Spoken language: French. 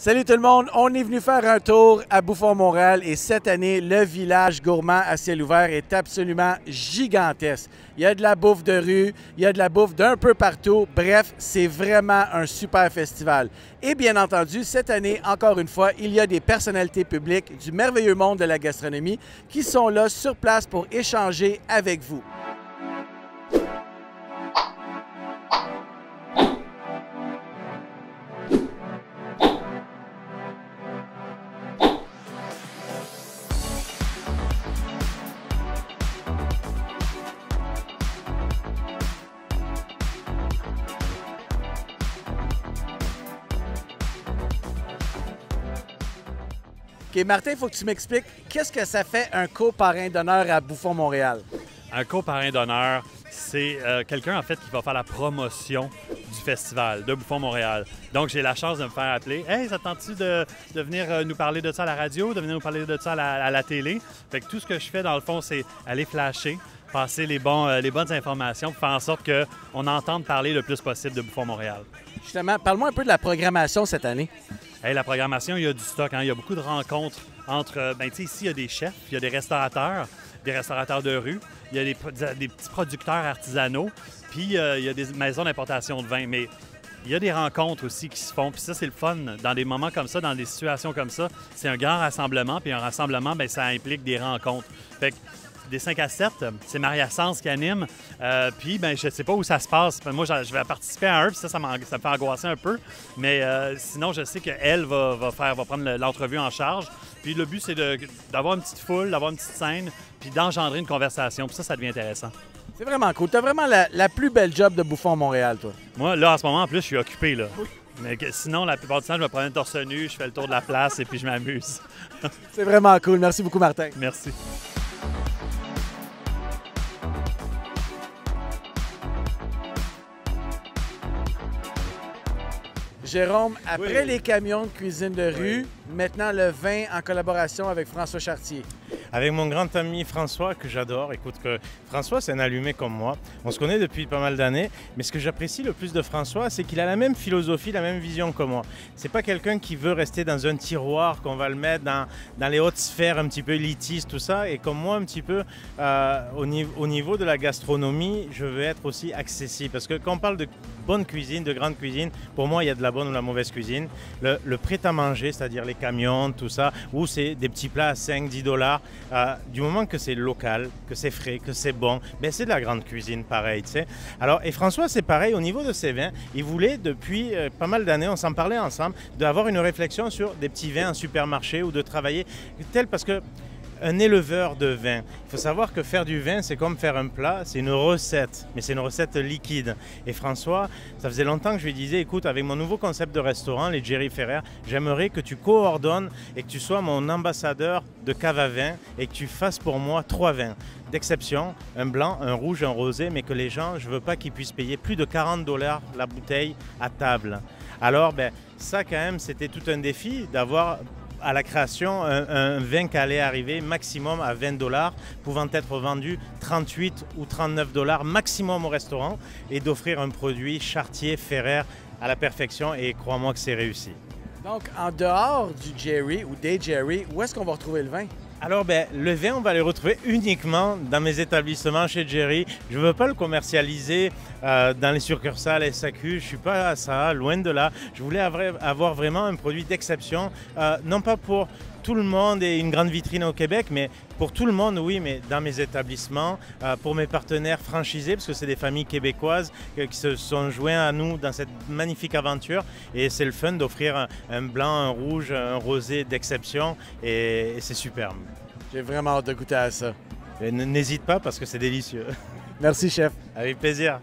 Salut tout le monde, on est venu faire un tour à Bouffon-Montréal et cette année, le village gourmand à ciel ouvert est absolument gigantesque. Il y a de la bouffe de rue, il y a de la bouffe d'un peu partout. Bref, c'est vraiment un super festival. Et bien entendu, cette année, encore une fois, il y a des personnalités publiques du merveilleux monde de la gastronomie qui sont là sur place pour échanger avec vous. OK, Martin, il faut que tu m'expliques qu'est-ce que ça fait un co-parrain d'honneur à Bouffon-Montréal? Un co-parrain d'honneur, c'est quelqu'un en fait qui va faire la promotion du festival de Bouffon-Montréal. Donc j'ai la chance de me faire appeler. Hey, ça te tente-tu de venir nous parler de ça à la radio, de venir nous parler de ça à la télé? Fait que tout ce que je fais dans le fond, c'est aller flasher, passer les bonnes informations pour faire en sorte qu'on entende parler le plus possible de Bouffon-Montréal. Justement, parle-moi un peu de la programmation cette année. Hey, la programmation, il y a du stock. Hein? Il y a beaucoup de rencontres entre... ici, il y a des chefs, il y a des restaurateurs de rue, il y a des petits producteurs artisanaux, puis il y a des maisons d'importation de vin. Mais il y a des rencontres aussi qui se font, puis ça, c'est le fun. Dans des moments comme ça, dans des situations comme ça, c'est un grand rassemblement, puis un rassemblement, bien, ça implique des rencontres. Fait que, des 5 à 7, c'est Maria Sens qui anime. Puis, ben, je ne sais pas où ça se passe. Moi, je vais participer à un, puis ça me fait angoisser un peu. Mais sinon, je sais qu'elle va prendre l'entrevue en charge. Puis le but, c'est d'avoir une petite foule, d'avoir une petite scène, puis d'engendrer une conversation. Puis ça devient intéressant. C'est vraiment cool. Tu as vraiment la plus belle job de Bouffon-Montréal, toi. Moi, là, en ce moment, en plus, je suis occupé, là. Oui. Mais sinon, la plupart du temps, je me promène torse nu, je fais le tour de la place et puis je m'amuse. C'est vraiment cool. Merci beaucoup, Martin. Merci. Jérôme, après Oui. les camions de cuisine de rue, maintenant le vin en collaboration avec François Chartier. Avec mon grand ami François, que j'adore. Écoute, François, c'est un allumé comme moi. On se connaît depuis pas mal d'années. Mais ce que j'apprécie le plus de François, c'est qu'il a la même philosophie, la même vision que moi. C'est pas quelqu'un qui veut rester dans un tiroir, qu'on va le mettre dans les hautes sphères un petit peu élitistes, tout ça. Et comme moi, un petit peu, au niveau de la gastronomie, je veux être aussi accessible. Parce que quand on parle de bonne cuisine, de grande cuisine, pour moi, il y a de la bonne ou de la mauvaise cuisine. Le prêt-à-manger, c'est-à-dire les camions, tout ça, ou c'est des petits plats à 5-10 $. Du moment que c'est local, que c'est frais, que c'est bon, ben c'est de la grande cuisine pareil, tu sais. Alors, et François, c'est pareil au niveau de ses vins. Il voulait depuis pas mal d'années, on s'en parlait ensemble, d'avoir une réflexion sur des petits vins en supermarché ou de travailler tel parce que un éleveur de vin. Il faut savoir que faire du vin, c'est comme faire un plat, c'est une recette, mais c'est une recette liquide. Et François, ça faisait longtemps que je lui disais, écoute, avec mon nouveau concept de restaurant, les Jerry Ferrer, j'aimerais que tu coordonnes et que tu sois mon ambassadeur de cave à vin et que tu fasses pour moi 3 vins d'exception, un blanc, un rouge, un rosé, mais que les gens, je ne veux pas qu'ils puissent payer plus de 40 $ la bouteille à table. Alors, ben, ça quand même, c'était tout un défi d'avoir à la création un vin qui allait arriver maximum à 20 $, pouvant être vendu 38 ou 39 $ maximum au restaurant et d'offrir un produit Chartier Ferrer à la perfection et crois-moi que c'est réussi. Donc, en dehors du Jerry ou des Jerry, où est-ce qu'on va retrouver le vin? Alors, ben, le vin, on va le retrouver uniquement dans mes établissements chez Jerry. Je ne veux pas le commercialiser dans les succursales SAQ. Je ne suis pas à ça, loin de là. Je voulais avoir vraiment un produit d'exception, non pas pour tout le monde et une grande vitrine au Québec, mais pour tout le monde, oui, mais dans mes établissements, pour mes partenaires franchisés, parce que c'est des familles québécoises qui se sont joints à nous dans cette magnifique aventure. Et c'est le fun d'offrir un blanc, un rouge, un rosé d'exception, et c'est superbe. J'ai vraiment hâte de goûter à ça. N'hésite pas parce que c'est délicieux. Merci, chef. Avec plaisir.